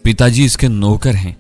पिताजी इसके नौकर हैं।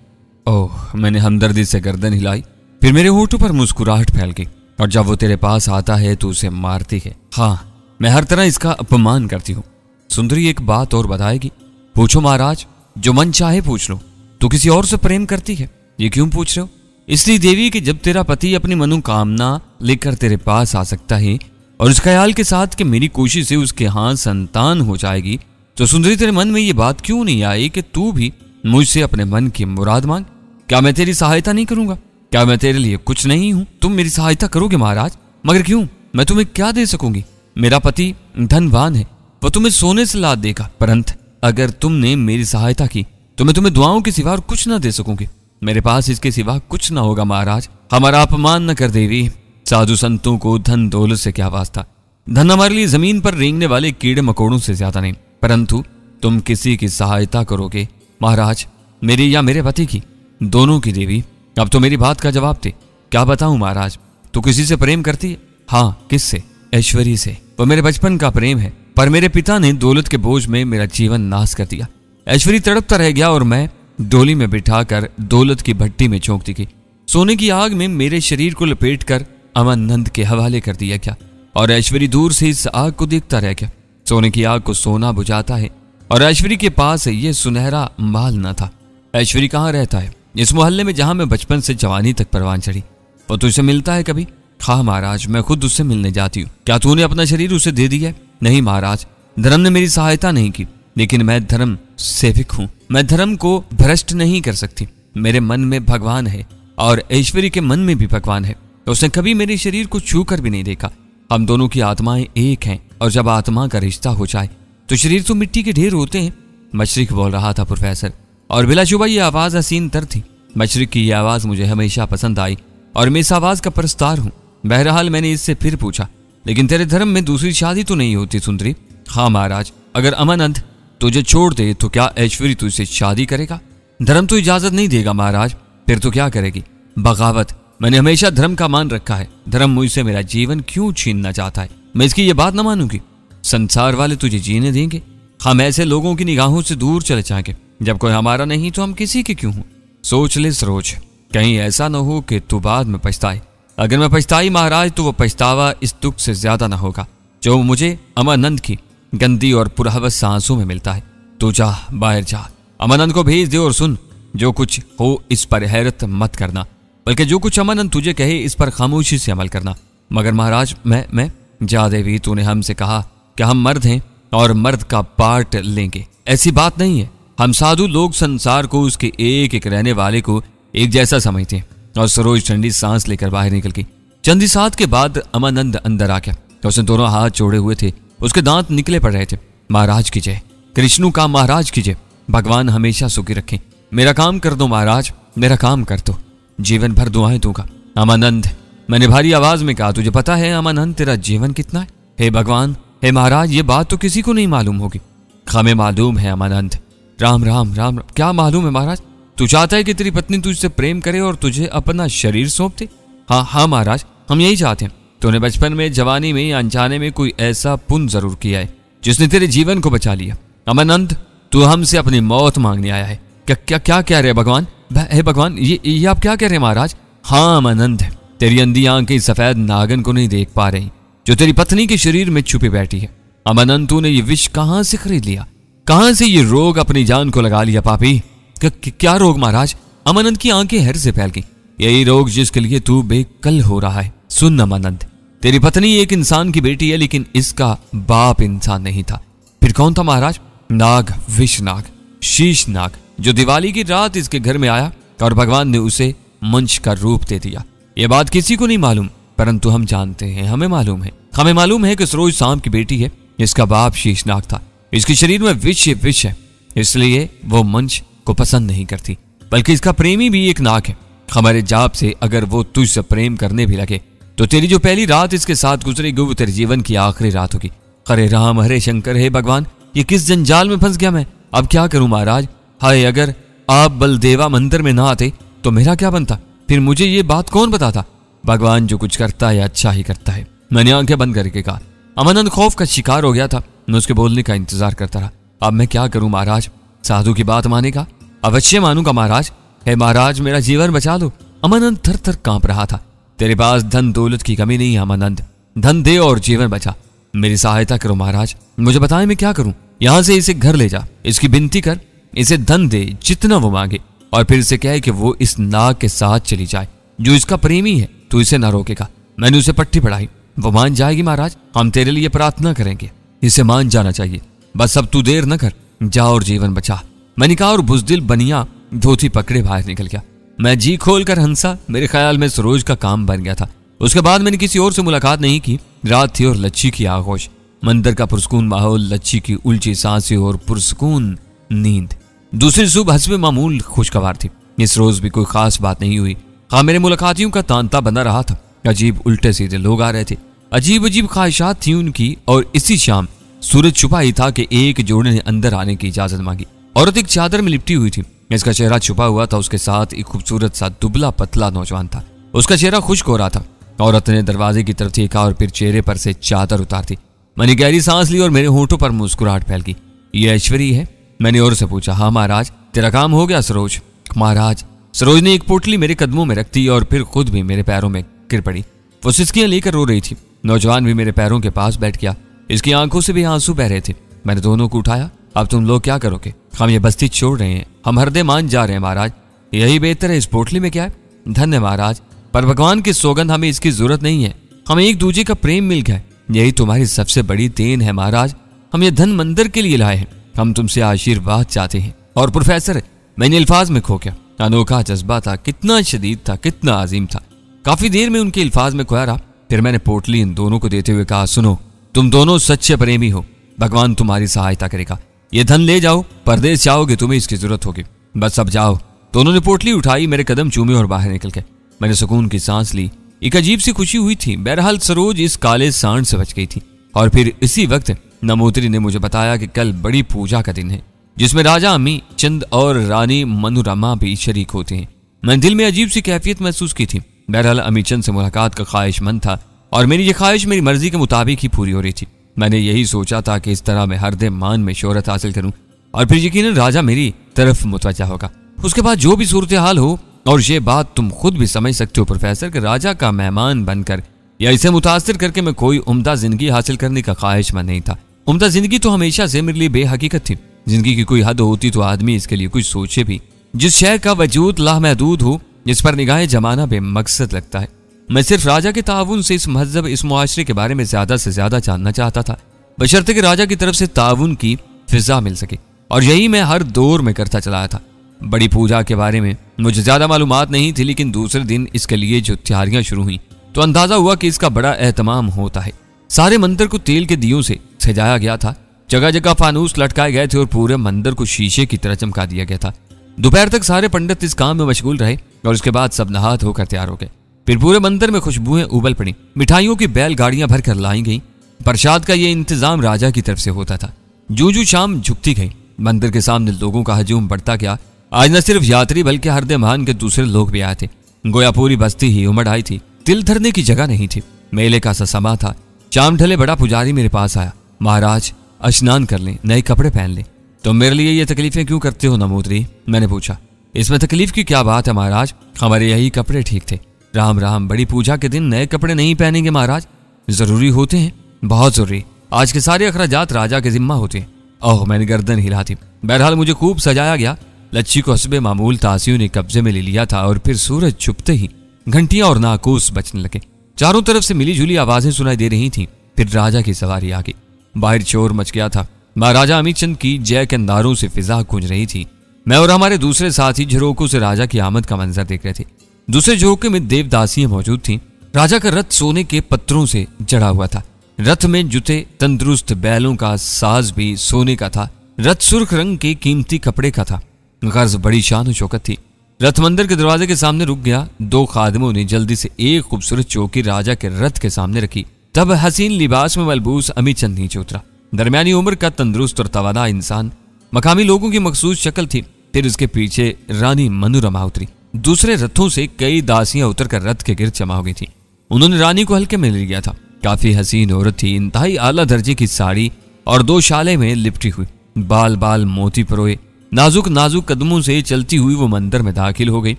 ओह, मैंने हमदर्दी से गर्दन हिलाई। फिर मेरे होठों पर मुस्कुराहट फैल गई। और जब वो तेरे पास आता है तो उसे मारती है। हाँ, मैं हर तरह इसका अपमान करती हूँ। सुंदरी एक बात और बताएगी? पूछो महाराज, जो मन चाहे पूछ लो। तू किसी और से प्रेम करती है, ये क्यों पूछ रहे हो? इसलिए देवी कि जब तेरा पति अपनी मनोकामना लेकर तेरे पास आ सकता है और उस ख्याल के साथ कि मेरी कोशिश से उसके हाथ संतान हो जाएगी, तो सुंदरी तेरे मन में ये बात क्यों नहीं आई कि तू भी मुझसे अपने मन की मुराद मांग? क्या मैं तेरी सहायता नहीं करूंगा? क्या मैं तेरे लिए कुछ नहीं हूं? तुम मेरी सहायता करोगे महाराज? मगर क्यों? मैं तुम्हें क्या दे सकूंगी? मेरा पति धनवान है, वो तुम्हें सोने से लाद देगा। परंतु अगर तुमने मेरी सहायता की तो मैं तुम्हें दुआओं के सिवा और कुछ ना दे सकूंगी। मेरे पास इसके सिवा कुछ ना होगा महाराज। हमारा अपमान न कर देवी। साधु संतों को धन दौलत से क्या वास्ता? धन हमारे लिए जमीन पर रेंगने वाले कीड़े मकोड़ों से ज्यादा नहीं। परंतु तुम किसी की सहायता करोगे महाराज, मेरी या मेरे पति की, दोनों की देवी। अब तो मेरी बात का जवाब दे। क्या बताऊं महाराज? तू किसी से प्रेम करती है? हाँ। किससे? ऐश्वरी से। वो मेरे बचपन का प्रेम है, पर मेरे पिता ने दौलत के बोझ में मेरा जीवन नाश कर दिया। ऐश्वरी तड़पता रह गया और मैं डोली में बिठाकर दौलत की भट्टी में झोंक दी गई। सोने की आग में मेरे शरीर को लपेटकर अमन नंद के हवाले कर दिया गया और ऐश्वरी दूर से इस आग को देखता रह गया। सोने की आग को सोना बुझाता है और ऐश्वरी के पास ये सुनहरा माल न था। ऐश्वरी कहाँ रहता है? इस मोहल्ले में जहां मैं बचपन से जवानी तक परवान चढ़ी। वो तुझसे मिलता है कभी? हाँ महाराज, मैं खुद उससे मिलने जाती हूँ। क्या तूने अपना शरीर उसे दे दिया? नहीं महाराज, धर्म ने मेरी सहायता नहीं की, लेकिन मैं धर्म सेवक हूँ। मैं धर्म को भ्रष्ट नहीं कर सकती। मेरे मन में भगवान है और ऐश्वरी के मन में भी भगवान है। उसने कभी मेरे शरीर को छू कर भी नहीं देखा। हम दोनों की आत्माएं एक हैं और जब आत्मा का रिश्ता हो जाए तो शरीर तो मिट्टी के ढेर होते हैं। मशरिक बोल रहा था प्रोफेसर, और बिलाशुबा ये आवाज हसीन तर थी। मशरिक की ये आवाज मुझे हमेशा पसंद आई और मैं इस आवाज का परस्तार हूँ। बहरहाल मैंने इससे फिर पूछा, लेकिन तेरे धर्म में दूसरी शादी तो नहीं होती सुंदरी? हाँ महाराज, अगर अमानंद तुझे छोड़ दे तो क्या ऐश्वरी तुझसे शादी करेगा? धर्म तो इजाजत नहीं देगा महाराज। फिर तो क्या करेगी? बगावत। मैंने हमेशा धर्म का मान रखा है। धर्म मुझसे मेरा जीवन क्यों छीनना चाहता है? मैं इसकी ये बात ना मानूंगी। संसार वाले तुझे जीने देंगे? हम ऐसे लोगों की निगाहों से दूर चले जाएंगे। जब कोई हमारा नहीं तो हम किसी के क्यों हों? सोच ले सरोज, कहीं ऐसा न हो कि तू बाद में पछताए। अगर मैं पछताई महाराज तो वो पछतावा इस दुख से ज्यादा न होगा जो मुझे अमानंद की गंदी और पुरहवस सांसों में मिलता है। तू जा, बाहर जा, अमानंद को भेज दे और सुन, जो कुछ हो इस पर हैरत मत करना, बल्कि जो कुछ अमानंद तुझे कहे इस पर खामोशी से अमल करना। मगर महाराज मैं जा देवी, तूने हमसे कहा कि हम मर्द हैं और मर्द का पार्ट लेंगे। ऐसी बात नहीं है। हम साधु लोग संसार को, उसके एक एक रहने वाले को एक जैसा समझते हैं। और सरोज ठंडी सांस लेकर बाहर निकल गई। चंद साथ के बाद अमानंद अंदर आ गया। उसने दोनों हाथ जोड़े हुए थे, उसके दांत निकले पड़ रहे थे। महाराज की जय, कृष्णु का महाराज की जय, भगवान हमेशा सुखी रखें। मेरा काम कर दो महाराज, मेरा काम कर दो, जीवन भर दुआएं दूंगा। अमानंद, मैंने भारी आवाज में कहा, तुझे पता है अमानंद तेरा जीवन कितना है? हे भगवान, हे महाराज, ये बात तो किसी को नहीं मालूम होगी। हमें मालूम है अमानंद। राम राम राम। क्या मालूम है महाराज? तू चाहता है कि तेरी पत्नी तुझसे प्रेम करे और तुझे अपना शरीर सौंप दे? हाँ महाराज, हम यही चाहते हैं। तूने बचपन में, जवानी में या अनजाने में कोई ऐसा पुण्य जरूर किया है जिसने तेरे जीवन को बचा लिया। अमानंद, तू हमसे अपनी मौत मांगने आया है। क्या कह रहे भगवान? हे भगवान, ये आप क्या कह रहे हैं महाराज? हाँ अमानंद, तेरी अंधी आंखें सफेद नागन को नहीं देख पा रही जो तेरी पत्नी के शरीर में छुपी बैठी है। अमानंद, तूने ये विष कहां से खरीद लिया? कहां से ये रोग अपनी जान को लगा लिया पापी? क्या रोग महाराज? अमानंद की आंखें हैरत से फैल गई। यही रोग जिसके लिए तू बेकल हो रहा है। सुन अमानंद, तेरी पत्नी एक इंसान की बेटी है, लेकिन इसका बाप इंसान नहीं था। फिर कौन था महाराज? नाग, विष नाग, शीश नाग, जो दिवाली की रात इसके घर में आया और भगवान ने उसे मंच का रूप दे दिया। ये बात किसी को नहीं मालूम, परंतु हम जानते हैं, हमें मालूम है कि सरोज सांप की बेटी है। इसका बाप शीशनाग था। इसके शरीर में विष है, इसलिए वो मंच को पसंद नहीं करती, बल्कि इसका प्रेमी भी एक नाग है। हमारे जाप से अगर वो तुझसे प्रेम करने भी लगे तो तेरी जो पहली रात इसके साथ गुजरेगी वो तेरे जीवन की आखिरी रात होगी। हरे राम हरे शंकर, हे भगवान, ये किस जंजाल में फंस गया मैं? अब क्या करूं महाराज? हाय, अगर आप बलदेवा मंदिर में ना आते तो मेरा क्या बनता? फिर मुझे ये बात कौन बताता? भगवान जो कुछ करता है अच्छा ही करता है। मैंने आंखें बंद करके कहा। अमानंद खौफ का शिकार हो गया था। मैं उसके बोलने का इंतजार करता रहा। अब मैं क्या करूं महाराज? साधु की बात मानेगा? अवश्य मानूंगा महाराज। हे महाराज, मेरा जीवन बचा लो। अमानंद थर थर कांप रहा था। तेरे पास धन दौलत की कमी नहीं है अमानंद, धन दे और जीवन बचा। मेरी सहायता करो महाराज, मुझे बताएं मैं क्या करूं। यहां से इसे घर ले जा, इसकी विनती कर, इसे धन दे जितना वो मांगे, और फिर इसे कहे कि वो इस नाग के साथ चली जाए जो इसका प्रेमी है। तू इसे ना रोकेगा। मैंने उसे पट्टी पढ़ाई, वो मान जाएगी महाराज। हम तेरे लिए प्रार्थना करेंगे, इसे मान जाना चाहिए। बस अब तू देर न कर, जा और जीवन बचा। मैंने कहा और बुजदिल बनिया धोती पकड़े बाहर निकल गया। मैं जी खोल कर हंसा। मेरे ख्याल में सरोज का काम बन गया था। उसके बाद मैंने किसी और से मुलाकात नहीं की। रात थी और लच्छी की आगोश, मंदिर का पुरस्कून माहौल, लच्छी की उलझी सांसें और पुरस्कून नींद। दूसरी सुबह हस्बे मामूल खुशगवार थी। इस रोज भी कोई खास बात नहीं हुई। हाँ, मेरे मुलाकातियों का तांता बना रहा था। अजीब उल्टे सीधे लोग आ रहे थे, अजीब अजीब ख्वाहिशात थी उनकी। और इसी शाम सूरज छुपा ही था कि एक जोड़े ने अंदर आने की इजाजत मांगी। औरत एक चादर में लिपटी हुई थी, इसका चेहरा छुपा हुआ था। उसके साथ एक खूबसूरत सा दुबला पतला नौजवान था, उसका चेहरा खुश्क हो रहा था। औरत ने दरवाजे की तरफ देखा और फिर चेहरे पर से चादर उतार दी। मैंने गहरी सांस ली और मेरे होंठों पर मुस्कुराहट फैल गई। ये ऐश्वरी है? मैंने और से पूछा। हाँ महाराज। तेरा काम हो गया सरोज? महाराज। सरोज ने एक पोटली मेरे कदमों में रख दी और फिर खुद भी मेरे पैरों में गिर पड़ी। वो सिसकियां लेकर रो रही थी। नौजवान भी मेरे पैरों के पास बैठ गया, इसकी आंखों से भी आंसू बह रहे थे। मैंने दोनों को उठाया। अब तुम लोग क्या करोगे? हम ये बस्ती छोड़ रहे हैं, हम हरदे मान जा रहे हैं महाराज। यही बेहतर है। इस पोटली में क्या है? धन है महाराज, पर भगवान की सौगंध हमें इसकी जरूरत नहीं है। हमें एक दूसरे का प्रेम मिल गया, यही तुम्हारी सबसे बड़ी देन है महाराज। हम ये धन मंदिर के लिए लाए हैं, हम तुमसे आशीर्वाद चाहते हैं। और प्रोफेसर, मैंने अल्फाज में खो गया। अनोखा जज्बा था, कितना शदीद था, कितना अजीम था। काफी देर में उनके अल्फाज में खोया रहा। फिर मैंने पोटली इन दोनों को देते हुए कहा, सुनो, तुम दोनों सच्चे प्रेमी हो, भगवान तुम्हारी सहायता करेगा। ये धन ले जाओ, परदेश जाओगे तुम्हें इसकी जरूरत होगी, बस अब जाओ। दोनों ने पोटली उठाई, मेरे कदम चूमे और बाहर निकल गए। मैंने सुकून की सांस ली। एक अजीब सी खुशी हुई थी। बहरहाल सरोज इस काले सांड से बच गई थी। और फिर इसी वक्त नमोत्री ने मुझे बताया कि कल बड़ी पूजा का दिन है, जिसमें राजा अमी चंद और रानी मनोरमा भी शरीक होते हैं। मैंने दिल में अजीब सी कैफियत महसूस की थी। बहरहाल अमी चंद से मुलाकात का ख्वाहिशमंद था और मेरी ये ख्वाहिश मेरी मर्जी के मुताबिक ही पूरी हो रही थी। मैंने यही सोचा था कि इस तरह मैं हर दे मान में शोहरत हासिल करूं और फिर यकीनन राजा मेरी तरफ मुतवज्जा होगा। उसके बाद जो भी सूरत हाल हो, और ये बात तुम खुद भी समझ सकते हो प्रोफेसर, कि राजा का मेहमान बनकर या इसे मुतासिर करके मैं कोई उम्दा जिंदगी हासिल करने का ख्वाहिशमंद नहीं था। उम्दा जिंदगी तो हमेशा से मेरे लिए बेहकीकत थी। जिंदगी की कोई हद होती तो आदमी इसके लिए कुछ सोचे भी। जिस शय का वजूद लामहदूद हो, जिस पर निगाहें जमाना बेमकसद लगता है। मैं सिर्फ राजा के ताउन से इस महजब, इस मुआशरे के बारे में ज्यादा से ज्यादा जानना चाहता था, बशर्ते कि राजा की तरफ से ताउन की फिजा मिल सके। और यही मैं हर दौर में करता चलाया था। बड़ी पूजा के बारे में मुझे ज्यादा मालूमात नहीं थी, लेकिन दूसरे दिन इसके लिए जो तैयारियां शुरू हुई तो अंदाजा हुआ कि इसका बड़ा एहतमाम होता है। सारे मंदिर को तेल के दियों से सजाया गया था। जगह जगह फानूस लटकाए गए थे और पूरे मंदिर को शीशे की तरह चमका दिया गया था। दोपहर तक सारे पंडित इस काम में मशगूल रहे और उसके बाद सब नहा धोकर तैयार हो गए। फिर पूरे मंदिर में खुशबुएं उबल पड़ी। मिठाइयों की बैलगाड़ियां भरकर लाई गईं। प्रसाद का ये इंतजाम राजा की तरफ से होता था। जूं जूं शाम झुकती गई, मंदिर के सामने लोगों का हजूम बढ़ता गया। आज न सिर्फ यात्री बल्कि हरदे महान के दूसरे लोग भी आए थे। गोया पूरी बस्ती ही उमड़ आई थी। तिल धरने की जगह नहीं थी। मेले का सा समा था। शाम ढले बड़ा पुजारी मेरे पास आया। महाराज, स्नान कर लें, नए कपड़े पहन लें। तुम मेरे लिए ये तकलीफें क्यों करते हो नमोदरी? मैंने पूछा। इसमें तकलीफ की क्या बात है महाराज, हमारे यही कपड़े ठीक थे। राम राम, बड़ी पूजा के दिन नए कपड़े नहीं पहनेंगे महाराज? जरूरी होते हैं, बहुत जरूरी। आज के सारे अखराजात राजा के जिम्मा होते हैं। ओह, मैंने गर्दन हिला दी। बहरहाल मुझे खूब सजाया गया। लच्छी को हस्बे मामूल तासियों ने कब्जे में ले लिया था और फिर सूरज छुपते ही घंटियां और नाकूस बजने लगे। चारों तरफ से मिली जुली आवाजें सुनाई दे रही थीं। फिर राजा की सवारी आ गई। बाहर शोर मच गया था। महाराजा अमीचंद की जय के नारों से फिजा गूंज रही थी। मैं और हमारे दूसरे साथी झरोकों से राजा की आमद का मंजर देख रहे थे। दूसरे झरोके में देवदासियां मौजूद थीं। राजा का रथ सोने के पत्थरों से जड़ा हुआ था। रथ में जुते तंदुरुस्त बैलों का साज भी सोने का था। रथ सुर्ख रंग के कीमती कपड़े का था। गर्ज बड़ी शान और शौकत थी। रथ मंदिर के दरवाजे के सामने रुक गया। दो खादिमों ने जल्दी से एक खूबसूरत चौकी राजा के रथ के सामने रखी। तब हसीन लिबास में मलबूस अमीचंद नीचे उतरा। दरमियानी उम्र का तंदुरुस्त और तवाना इंसान, मकामी लोगों की मखसूस शक्ल थी। फिर उसके पीछे रानी मनोरमा उतरी। दूसरे रथों से कई दासियां उतरकर रथ के गिर्द जमा हो गई थी। उन्होंने रानी को हल्के में ले लिया था। काफी हसीन औरत थी। इंतहाई आला दर्जे की साड़ी और दो शाले में लिपटी हुई, बाल बाल मोती परोए, नाजुक नाजुक कदमों से चलती हुई वो मंदिर में दाखिल हो गई।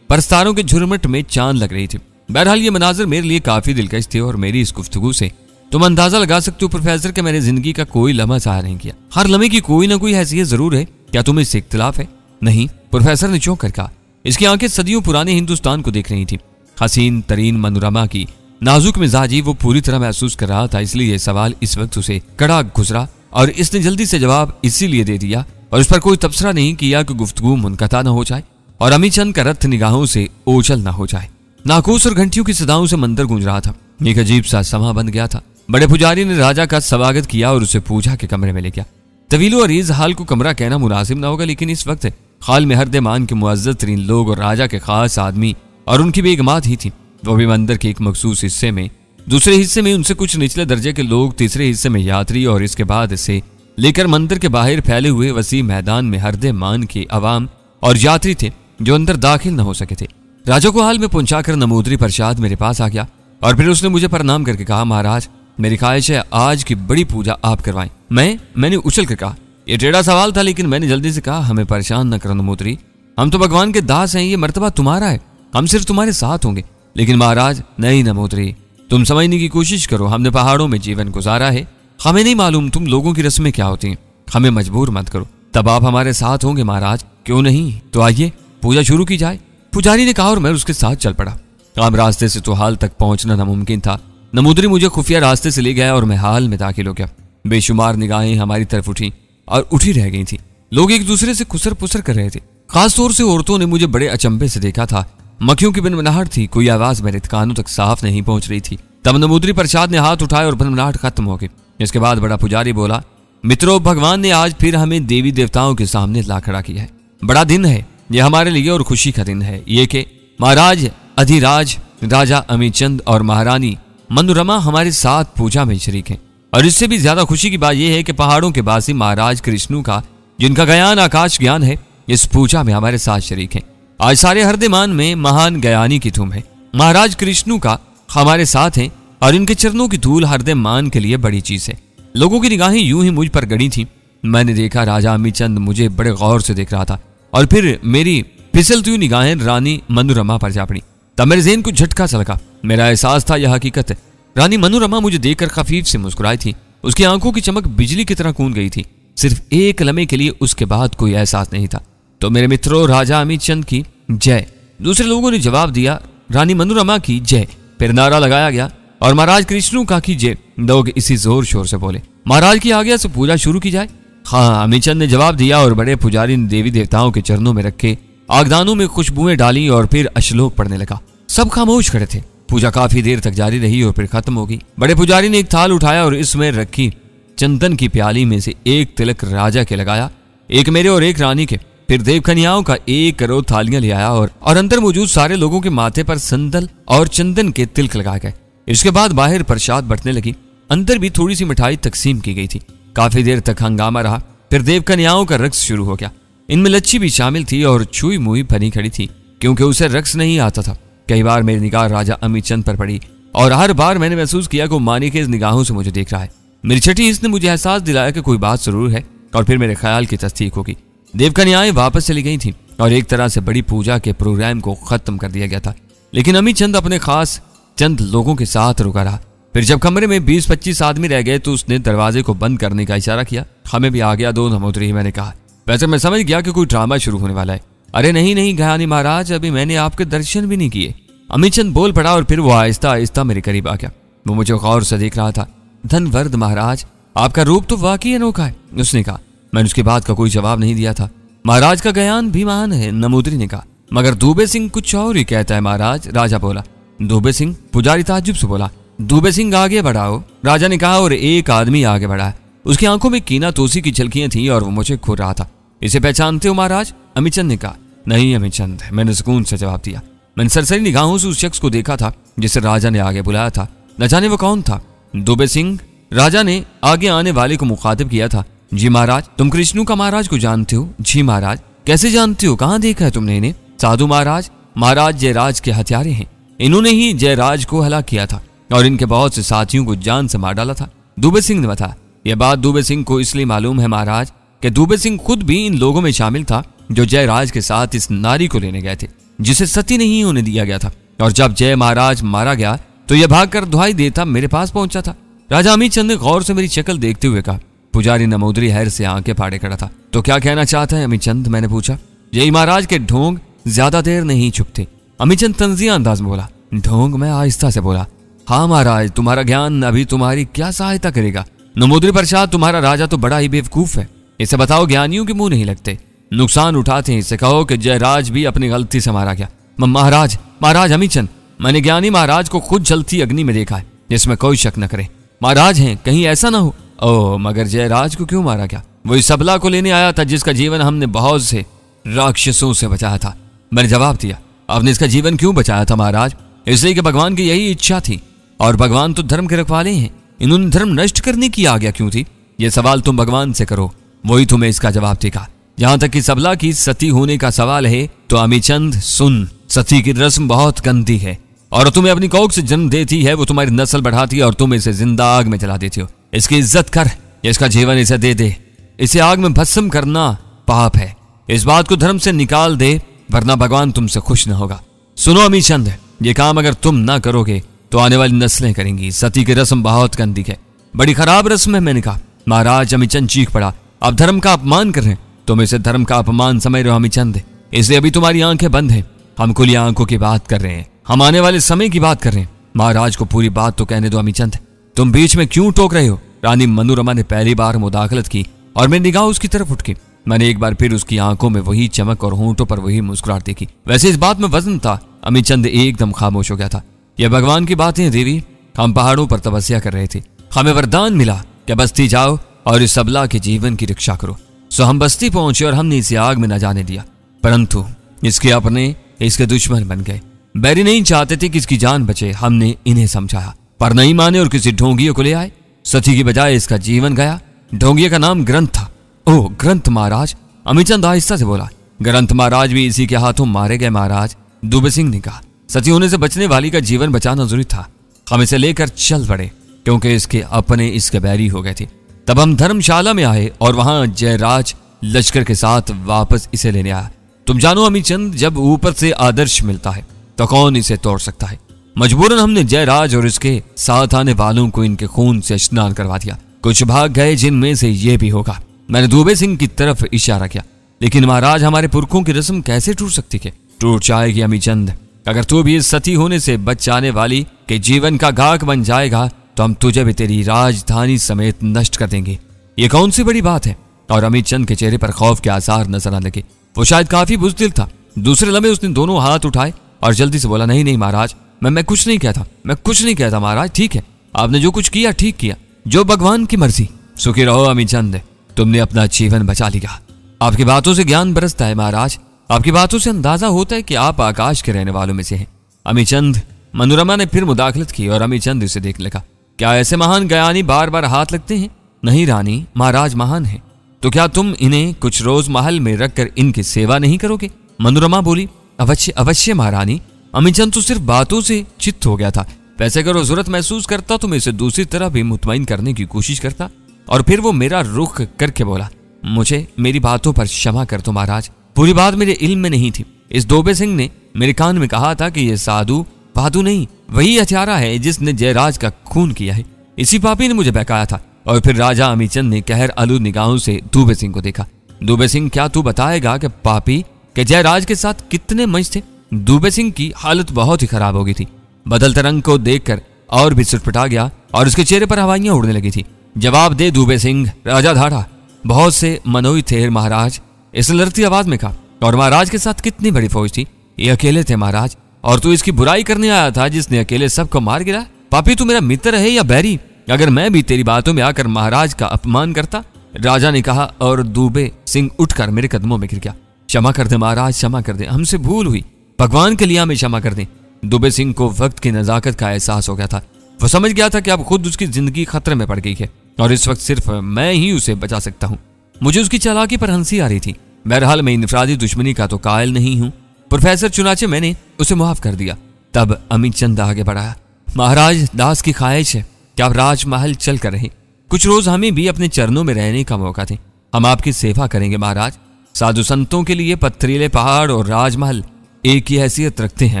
परस्तारों के झुरमुट में चांद लग रही थी। बहरहाल ये मनाजर मेरे लिए काफी दिलकश थे और मेरी इस गुफ्तगू से तुम अंदाजा लगा सकते हो प्रोफेसर कि मैंने जिंदगी का कोई लम्हा ज़ाया नहीं किया। हर लम्हे की कोई ना कोई हैसियत जरूर है। क्या तुम्हें इससे इख्तिलाफ है? नहीं, प्रोफेसर ने चौंक कर कहा। इसकी आंखें सदियों पुराने हिंदुस्तान को देख रही थी। हसीन तरीन मनोरमा की नाजुक मिजाजी वो पूरी तरह महसूस कर रहा था, इसलिए यह सवाल इस वक्त उसे कड़ा गुजरा और इसने जल्दी से जवाब इसीलिए दे दिया और उस पर कोई तबसरा नहीं किया कि गुफ्तगू मुनक़ता न हो जाए और अमी चंद का रथ निगाहों से ओझल न हो जाए। नाकोस और घंटियों की सदाओं से मंदिर गूंज रहा था। एक अजीब सा समा बन गया था। बड़े पुजारी ने राजा का स्वागत किया और उसे पूजा के कमरे में ले गया। तवीलो अरीज हाल को कमरा कहना मुनासिब न होगा, लेकिन इस वक्त हाल में हरदेमान के मुअज़्ज़ज़ तरीन लोग और राजा के खास आदमी और उनकी बेगमात ही थी। वो भी मंदिर के एक मखसूस हिस्से में, दूसरे हिस्से में उनसे कुछ निचले दर्जे के लोग, तीसरे हिस्से में यात्री और इसके बाद से लेकर मंदिर के बाहर फैले हुए वसी मैदान में हरदेमान के अवाम और यात्री थे जो अंदर दाखिल न हो सके थे। राजा को हाल में पहुंचाकर नमूदरी प्रसाद मेरे पास आ गया और फिर उसने मुझे प्रणाम करके कहा, महाराज मेरी ख्वाहिश है आज की बड़ी पूजा आप करवाएं। मैंने उछल कर कहा, यह टेढ़ा सवाल था, लेकिन मैंने जल्दी से कहा, हमें परेशान न करो नमूदरी, हम तो भगवान के दास हैं, ये मर्तबा तुम्हारा है, हम सिर्फ तुम्हारे साथ होंगे। लेकिन महाराज नहीं नमूदरी, तुम समझने की कोशिश करो, हमने पहाड़ों में जीवन गुजारा है, हमें नहीं मालूम तुम लोगों की रस्में क्या होती हैं, हमें मजबूर मत करो, तब आप हमारे साथ होंगे महाराज। क्यों नहीं, तो आइए पूजा शुरू की जाए, पुजारी ने कहा और मैं उसके साथ चल पड़ा। आम रास्ते से तो हाल तक पहुंचना नामुमकिन था। नमूदरी मुझे खुफिया रास्ते से ले गया और मैं हाल में दाखिल हो गया। बेशुमार निगाहें हमारी तरफ उठी और उठी रह गई थी। लोग एक दूसरे से खुसर पुसर कर रहे थे। खासतौर से औरतों ने मुझे बड़े अचंभे से देखा था। मक्खियों की बनबनाहट थी, कोई आवाज मेरे कानों तक साफ नहीं पहुंच रही थी। तब नमूदरी प्रसाद ने हाथ उठाए और बनबनाहट खत्म हो गई। इसके बाद बड़ा पुजारी बोला, मित्रों, भगवान ने आज फिर हमें देवी देवताओं के सामने ला खड़ा किया है। बड़ा दिन है ये हमारे लिए और खुशी का दिन है ये कि महाराज अधिराज राजा अमीचंद और महारानी मनोरमा हमारे साथ पूजा में शरीक हैं। और इससे भी ज्यादा खुशी की बात यह है कि पहाड़ों के बासी महाराज कृष्णु का, जिनका ज्ञान आकाश ज्ञान है, इस पूजा में हमारे साथ शरीक हैं। आज सारे हरदेमान में महान ज्ञानी की धूम है। महाराज कृष्णु का हमारे साथ हैं और इनके चरणों की धूल हरदेमान के लिए बड़ी चीज है। लोगों की निगाहें यूं ही मुझ पर गड़ी थी। मैंने देखा राजा अमीचंद मुझे बड़े गौर से देख रहा था और फिर मेरी फिसलती हुई निगाहें रानी मनोरमा पर जा पड़ी। तब मेरे ज़हन को झटका सा लगा। मेरा एहसास था यह हकीकत है। रानी मनोरमा मुझे देखकर खफीफ से मुस्कुराई थी। उसकी आंखों की चमक बिजली की तरह कूद गई थी। सिर्फ एक लम्हे के लिए, उसके बाद कोई एहसास नहीं था। तो मेरे मित्रों, राजा अमीचंद की जय। दूसरे लोगों ने जवाब दिया, रानी मनोरमा की जय। फिर नारा लगाया गया और महाराज कृष्णु का की जय। लोग इसी जोर शोर से बोले, महाराज की आज्ञा से पूजा शुरू की जाए। हाँ, अमीचंद ने जवाब दिया और बड़े पुजारी ने देवी देवताओं के चरणों में रखे आगदानों में खुशबुएं डाली और फिर अश्लोक पढ़ने लगा। सब खामोश खड़े थे। पूजा काफी देर तक जारी रही और फिर खत्म हो गई। बड़े पुजारी ने एक थाल उठाया और इसमें रखी चंदन की प्याली में से एक तिलक राजा के लगाया, एक मेरे और एक रानी के। फिर देवकन्याओं का 1 करोड़ थालियां ले आया और अंदर मौजूद सारे लोगों के माथे पर संदल और चंदन के तिलक लगाए गए। इसके बाद बाहर प्रसाद बंटने लगी। अंदर भी थोड़ी सी मिठाई तकसीम की गई थी। काफी देर तक हंगामा रहा। फिर देवकन्याओं का रक्स शुरू हो गया। इनमें लच्छी भी शामिल थी और छुई मुई बनी खड़ी थी, क्योंकि उसे रक्स नहीं आता था। कई बार मेरी निगाह राजा अमीचंद पर पड़ी और हर बार मैंने महसूस किया कि वो मानी के निगाहों से मुझे देख रहा है। मेरी छठी हिस्स ने मुझे एहसास दिलाया कि कोई बात जरूर है और फिर मेरे ख्याल की तस्दीक होगी। देवकन्याएं वापस चली गई थीं और एक तरह से बड़ी पूजा के प्रोग्राम को खत्म कर दिया गया था। लेकिन अमीचंद अपने खास चंद लोगों के साथ रुका रहा। फिर जब कमरे में 20-25 आदमी रह गए तो उसने दरवाजे को बंद करने का इशारा किया। हमें भी आ गया 2 नमूदरी। मैंने कहा, वैसे मैं समझ गया कि कोई ड्रामा शुरू होने वाला है। अरे नहीं ज्ञानी महाराज, अभी मैंने आपके दर्शन भी नहीं किए। अमीचंद बोल पड़ा और फिर वो आहिस्ता आहिस्ता मेरे करीब आ गया। वो मुझे गौर से देख रहा था। धनवर्द महाराज, आपका रूप तो वाकई अनोखा है, उसने कहा। मैंने उसकी बात का कोई जवाब नहीं दिया था। महाराज का ज्ञान भी महान है, नमूदरी ने कहा, मगर दूबे सिंह कुछ और ही कहता है महाराज। राजा बोला। दूबे सिंह? पुजारी ताज्जुब से बोला। दूबे सिंह आगे बढ़ाओ, राजा ने कहा और एक आदमी आगे बढ़ा। उसकी आंखों में कीना तोसी की झलकियां थी और वो मुझे घूर रहा था। इसे पहचानते हो महाराज? अमीचंद ने कहा। नहीं अमीचंद, मैंने सुकून से जवाब दिया। मैंने सरसरी निगाहों से उस शख्स को देखा था जिसे राजा ने आगे बुलाया था। न जाने वो कौन था। दूबे सिंह? राजा ने आगे आने वाले को मुखातिब किया था। जी महाराज, तुम कृष्णु का महाराज को जानते हो? जी महाराज। कैसे जानते हो? कहाँ देखा है तुमने इन्हें? साधु महाराज, महाराज जयराज के हत्यारे हैं। इन्होंने ही जयराज को हलाक किया था और इनके बहुत से साथियों को जान से मार डाला था। दूबे सिंह ने बताया। यह बात दूबे सिंह को इसलिए मालूम है महाराज कि दुबे सिंह खुद भी इन लोगों में शामिल था जो जयराज के साथ इस नारी को लेने गए थे जिसे सती नहीं होने दिया गया था। और जब जय महाराज मारा गया तो यह भागकर दुहाई देता मेरे पास पहुंचा था। राजा अमीचंद ने गौर से मेरी शक्ल देखते हुए कहा। पुजारी नमोदरी हैर से आंखें फाड़े खड़ा था। तो क्या कहना चाहता है अमीचंद, मैंने पूछा। जय महाराज के ढोंग ज्यादा देर नहीं छुपते। अमीचंद तंजिया अंदाज में बोला। ढोंग? मैं आहिस्ता से बोला। हाँ महाराज, तुम्हारा ज्ञान अभी तुम्हारी क्या सहायता करेगा। नमोदरी प्रसाद, तुम्हारा राजा तो बड़ा ही बेवकूफ है। इसे बताओ ज्ञानियों के मुंह नहीं लगते, नुकसान उठाते हैं। इसे कहो कि जयराज भी अपनी गलती से मारा गया। महाराज महाराज अमीचंद, मैंने ज्ञानी महाराज को खुद जलती अग्नि में देखा है, जिसमें कोई शक न करे। महाराज हैं, कहीं ऐसा ना हो। ओह, मगर जयराज को क्यों मारा गया? वो इस सबला को लेने आया था जिसका जीवन हमने बहुत से राक्षसों से बचाया था। मैंने जवाब दिया। आपने इसका जीवन क्यों बचाया था महाराज? इसलिए कि भगवान की यही इच्छा थी, और भगवान तो धर्म के रखवाले हैं। इन्होंने धर्म नष्ट करने की आज्ञा क्यों थी? यह सवाल तुम भगवान से करो, वही तुम्हें इसका जवाब देगा। जहां तक कि सबला की सती होने का सवाल है तो अमीचंद सुन, सती की रस्म बहुत गंदी है और तुम्हें अपनी कोख से जन्म देती है, वो तुम्हारी नस्ल बढ़ाती है और तुम इसे जिंदा आग में जला देती हो। इसकी इज्जत कर, इसका जीवन इसे दे दे। इसे आग में भस्म करना पाप है। इस बात को धर्म से निकाल दे, वरना भगवान तुमसे खुश न होगा। सुनो अमीचंद, ये काम अगर तुम ना करोगे तो आने वाली नस्लें करेंगी। सती की रस्म बहुत गंदी है, बड़ी खराब रस्म है। मैंने कहा। महाराज, अमीचंद चीख पड़ा। अब धर्म का अपमान कर रहे हैं। तुम इसे धर्म का अपमान समझ रहे हो अमीचंद, इसलिए अभी तुम्हारी आंखें बंद हैं। हम खुली आंखों की बात कर रहे हैं, हम आने वाले समय की बात कर रहे हैं। महाराज को पूरी बात तो कहने दो अमीचंद, तुम बीच में क्यों टोक रहे हो? रानी मनोरमा ने पहली बार मुदाखलत की और मेरी निगाह उसकी तरफ उठ गई। मैंने एक बार फिर उसकी आंखों में वही चमक और होंठों पर वही मुस्कुराहट देखी। वैसे इस बात में वजन था। अमीचंद एकदम खामोश हो गया था। यह भगवान की बातें देवी, हम पहाड़ों पर तपस्या कर रहे थे। हमें वरदान मिला कि बस्ती जाओ और इस सबला के जीवन की रक्षा करो। सो हम बस्ती पहुंचे और हमने इसे आग में न जाने दिया, परंतु इसके अपने इसके दुश्मन बन गए। बैरी नहीं चाहते थे कि इसकी जान बचे। हमने इन्हें समझाया पर नहीं माने और किसी ढोंगियों को ले आए। सती की बजाय इसका जीवन गया। ढोंगिया का नाम ग्रंथ था। ओह, ग्रंथ महाराज, अमीचंद आहिस्ता से बोला। ग्रंथ महाराज भी इसी के हाथों मारे गए महाराज, दुबे सिंह ने कहा। सती होने से बचने वाली का जीवन बचाना जरूरी था। हम इसे लेकर चल पड़े क्योंकि इसके अपने इसके बैरी हो गए थे। तब हम धर्मशाला में आए और वहां जयराज लश्कर के साथ वापस इसे लेने आया। तुम जानो अमीचंद, जब ऊपर से आदर्श मिलता है तो कौन इसे तोड़ सकता है। मजबूरन हमने जयराज और इसके साथ आने वालों को इनके खून से स्नान करवा दिया। कुछ भाग गए, जिनमें से ये भी होगा। मैंने दुबे सिंह की तरफ इशारा किया। लेकिन महाराज, हमारे पुरखों की रस्म कैसे टूट सकती है? टूट जाएगी अमीचंद। अगर तू भी इस सती होने से बच जाने वाली के जीवन का गाहक बन जाएगा तो हम तुझे भी तेरी राजधानी समेत नष्ट कर देंगे। ये कौन सी बड़ी बात है? और अमीचंद के चेहरे पर खौफ के आसार नजर आने लगे। वो शायद काफी बुज़दिल था। दूसरे लम्हे उसने दोनों हाथ उठाए और जल्दी से बोला, नहीं नहीं महाराज, मैं कुछ नहीं कहता, मैं कुछ नहीं कहता महाराज। ठीक है, आपने जो कुछ किया ठीक किया, जो भगवान की मर्जी। सुखी रहो अमीचंद, तुमने अपना जीवन बचा लिया। आपकी बातों से ज्ञान बरसता है महाराज। आपकी बातों से अंदाजा होता है कि आप आकाश के रहने वालों में से हैं। अमीचंद, मनोरमा ने फिर मुदाखलत की और अमीचंद इसे देख लगा। क्या ऐसे महान ज्ञानी बार बार हाथ लगते हैं? नहीं रानी, महाराज महान है। तो क्या तुम इन्हें कुछ रोज महल में रखकर इनकी सेवा नहीं करोगे? मनोरमा बोली। अवश्य अवश्य महारानी। अमीचंद तो सिर्फ बातों से चित्त हो गया था। वैसे अगर वो जरूरत महसूस करता तो मैं इसे दूसरी तरह भी मुतमईन करने की कोशिश करता। और फिर वो मेरा रुख करके बोला, मुझे मेरी बातों पर क्षमा कर दो महाराज। पूरी बात मेरे इल्म में नहीं थी। इस दोबे सिंह ने मेरे कान में कहा था कि ये साधु पादु नहीं, वही हत्यारा है जिसने जयराज का खून किया है। इसी पापी ने मुझे बहकाया था। और फिर राजा अमीचंद ने कहर आलू निगाहों से दुबे सिंह को देखा। दुबे सिंह, क्या तू बताएगा कि पापी के जयराज के साथ कितने मंच थे? दुबे सिंह की हालत बहुत ही खराब हो गई थी। बदलते रंग को देखकर और भी सुटपटा गया और उसके चेहरे पर हवाइयां उड़ने लगी थी। जवाब दे दुबे सिंह, राजा धाड़ा। बहुत से मनोई थे महाराज, इस लड़ती आवाज में कहा। और महाराज के साथ कितनी बड़ी फौज थी? ये अकेले थे महाराज। और तू इसकी बुराई करने आया था जिसने अकेले सबको मार गिरा? पापी, तू मेरा मित्र है या बैरी? अगर मैं भी तेरी बातों में आकर महाराज का अपमान करता? राजा ने कहा और दुबे सिंह उठकर मेरे कदमों में गिर गया। क्षमा कर दे महाराज, क्षमा कर दे, हमसे भूल हुई, भगवान के लिए हमें क्षमा कर दे। दुबे सिंह को वक्त की नजाकत का एहसास हो गया था। वो समझ गया था कि अब खुद उसकी जिंदगी खतरे में पड़ गई है और इस वक्त सिर्फ मैं ही उसे बचा सकता हूँ। मुझे उसकी चालाकी पर हंसी आ रही थी। बहरहाल मैं इनफरादी दुश्मनी का तो कायल नहीं हूँ प्रोफेसर, चुनाचे मैंने उसे माफ कर दिया। तब अमीचंद आगे बढ़ाया। महाराज, दास की ख्वाहिश है कि आप राजमहल चल कर रहे। कुछ रोज हमें भी अपने चरणों में रहने का मौका दें। हम आपकी सेवा करेंगे महाराज। साधु संतों के लिए पथरीले पहाड़ और राजमहल एक ही हैसियत रखते हैं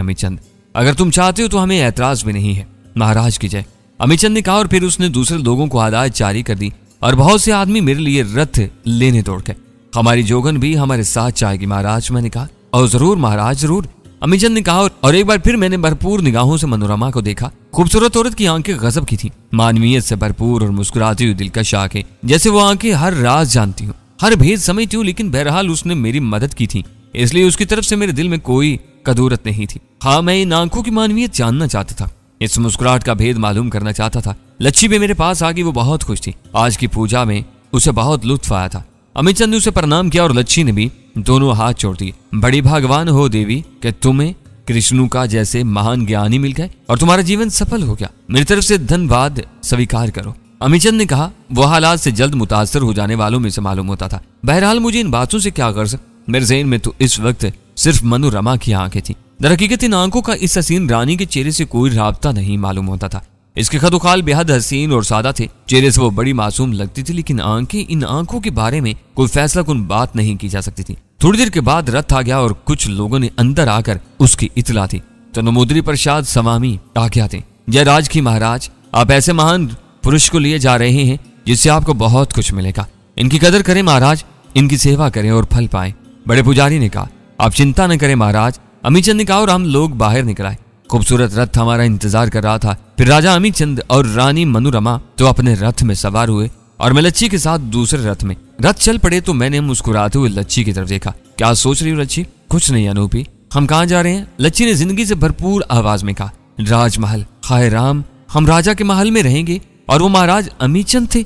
अमीचंद। अगर तुम चाहते हो तो हमें ऐतराज भी नहीं है। महाराज की जय। अमीचंद ने कहा और फिर उसने दूसरे लोगों को आदायत जारी कर दी और बहुत से आदमी मेरे लिए रथ लेने दौड़ गए। हमारी जोगन भी हमारे साथ जाएगी महाराज। मैंने कहा और जरूर महाराज जरूर। अमीचंद ने कहा और एक बार फिर मैंने भरपूर निगाहों से मनोरमा को देखा। खूबसूरत औरत की आंखें गजब की थी, मानवीयत से भरपूर और मुस्कुराती हुई दिलकश आंखें, जैसे वो आंखें हर राज जानती हूँ, हर भेद समझती हूँ। लेकिन बहरहाल उसने मेरी मदद की थी, इसलिए उसकी तरफ से मेरे दिल में कोई कदूरत नहीं थी। हाँ, मैं इन आंखों की मानवीयत जानना चाहता था, इस मुस्कुराहट का भेद मालूम करना चाहता था। लच्छी भी मेरे पास आ गई, वो बहुत खुश थी। आज की पूजा में उसे बहुत लुत्फ आया था। अमीचंद ने उसे प्रणाम किया और लच्छी ने भी दोनों हाथ जोड़ दिए। बड़ी भगवान हो देवी कि तुम्हें कृष्णु का जैसे महान ज्ञानी मिल गए और तुम्हारा जीवन सफल हो गया। मेरी तरफ से धन्यवाद स्वीकार करो। अमीचंद ने कहा। वो हालात से जल्द मुतासर हो जाने वालों में से मालूम होता था। बहरहाल मुझे इन बातों से क्या गर्ज, मेरे ज़हन में तो इस वक्त सिर्फ मनोरमा की आंखें थी। दरहकीकत इन आंखों का इस हसीन रानी के चेहरे से कोई राबता नहीं मालूम होता था। इसके खदोखाल बेहद हसीन और सादा थे। चेहरे से वो बड़ी मासूम लगती थी, लेकिन इन आंखों के बारे में कोई फैसला कुन बात नहीं की जा सकती थी। थोड़ी देर के बाद रथ आ गया और कुछ लोगों ने अंदर आकर उसकी इतला थी तो नमोदरी प्रसाद स्वामी आज्ञा थे। जय राज की महाराज, आप ऐसे महान पुरुष को लिए जा रहे हैं जिससे आपको बहुत कुछ मिलेगा। इनकी कदर करें महाराज, इनकी सेवा करें और फल पाएं। बड़े पुजारी ने कहा। आप चिंता न करें महाराज। अमीचंद ने कहा और हम लोग बाहर निकल आए। खूबसूरत रथ हमारा इंतजार कर रहा था। फिर राजा अमीचंद और रानी मनोरमा तो अपने रथ में सवार हुए और मैं लच्छी के साथ दूसरे रथ में। रथ चल पड़े तो मैंने मुस्कुराते हुए लच्छी की तरफ देखा। क्या सोच रही हो लच्छी? कुछ नहीं अनूपी। हम कहाँ जा रहे हैं? लच्छी ने जिंदगी से भरपूर आवाज में कहा। राजमहल। हाय राम, हम राजा के महल में रहेंगे और वो महाराज अमीचंद थे।